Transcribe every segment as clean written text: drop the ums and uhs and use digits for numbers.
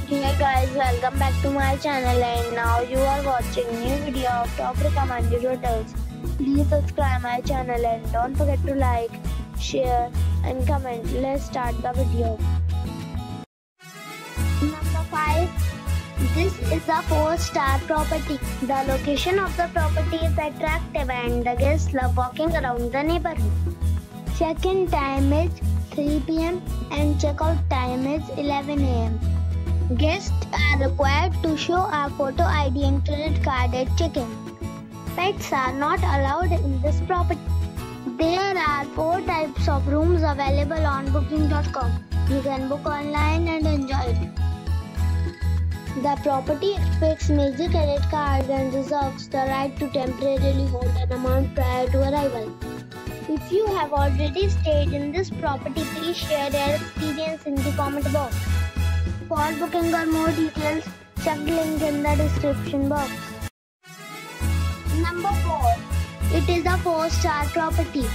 Hey guys, welcome back to my channel and now you are watching new video of top recommended hotels. Please subscribe my channel and don't forget to like, share and comment. Let's start the video. Number 5. This is a 4-star property. The location of the property is attractive and the guests love walking around the neighborhood. Check-in time is 3 p.m. and check-out time is 11 a.m. Guests are required to show a photo ID and credit card at check-in. Pets are not allowed in this property. There are 4 types of rooms available on booking.com. You can book online and enjoy it. The property expects major credit cards and reserves the right to temporarily hold an amount prior to arrival. If you have already stayed in this property, please share your experience in the comment box. For booking or more details, check the link in the description box. Number 4. It is a 4-star property.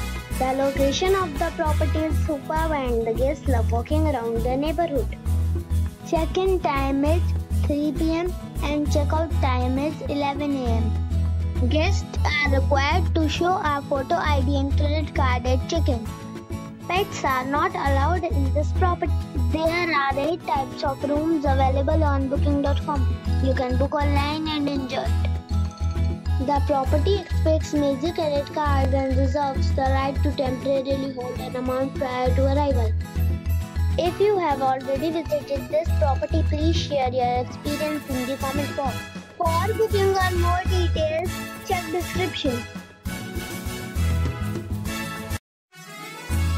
The location of the property is superb and the guests love walking around the neighborhood. Check-in time is 3 p.m. and check-out time is 11 a.m. Guests are required to show a photo ID and credit card at check-in. Pets are not allowed in this property. There are 8 types of rooms available on booking.com. You can book online and enjoy it. The property expects major credit cards and reserves the right to temporarily hold an amount prior to arrival. If you have already visited this property, please share your experience in the comment box. For booking or more details, check description.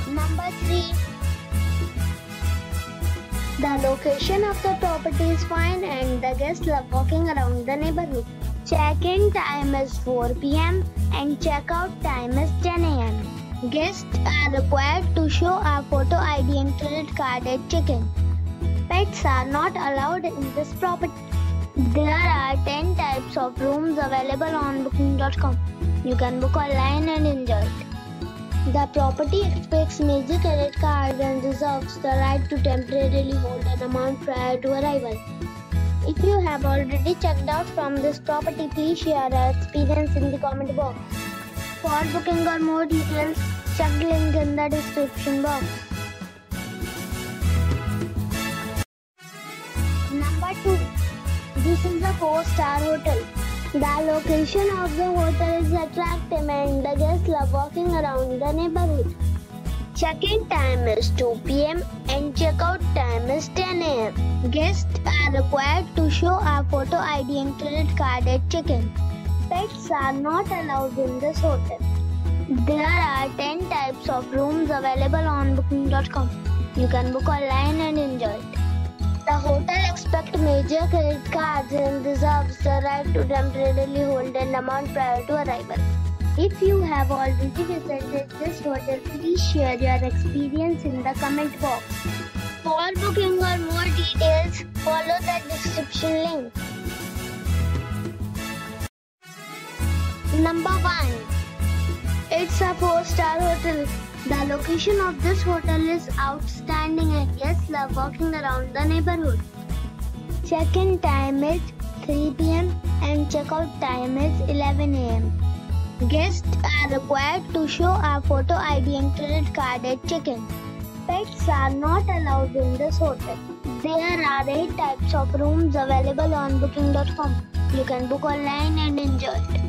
Number 3. The location of the property is fine and the guests love walking around the neighborhood. Check-in time is 4 p.m. and check-out time is 10 a.m. Guests are required to show a photo ID and credit card at check-in. Pets are not allowed in this property. There are 10 types of rooms available on booking.com. You can book online and enjoy it. The property expects major credit cards and reserves the right to temporarily hold an amount prior to arrival. If you have already checked out from this property, please share your experience in the comment box. For booking or more details, check the link in the description box. Number 2. This is a 4-star hotel. The location of the hotel is attractive and the guests love walking around the neighborhood. Check-in time is 2 p.m. and check-out time is 10 a.m. Guests are required to show a photo ID and credit card at check-in. Pets are not allowed in this hotel. There are 10 types of rooms available on booking.com. You can book online and enjoy it. The hotel expects major credit cards and reserves the right to temporarily hold an amount prior to arrival. If you have already visited this hotel, please share your experience in the comment box. For booking or more details, follow the description link. Number 1. It's a 4-star hotel. The location of this hotel is outstanding and guests love walking around the neighborhood. Check-in time is 3 p.m. and check-out time is 11 a.m. Guests are required to show a photo ID and credit card at check-in. Pets are not allowed in this hotel. There are 8 types of rooms available on booking.com. You can book online and enjoy it.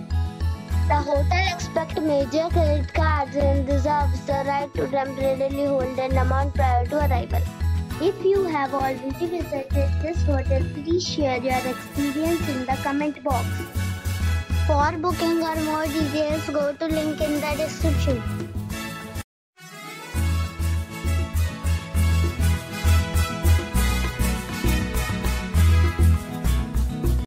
The hotel expects major credit cards and reserves the right to temporarily hold an amount prior to arrival. If you have already visited this hotel, please share your experience in the comment box. For booking or more details, go to link in the description.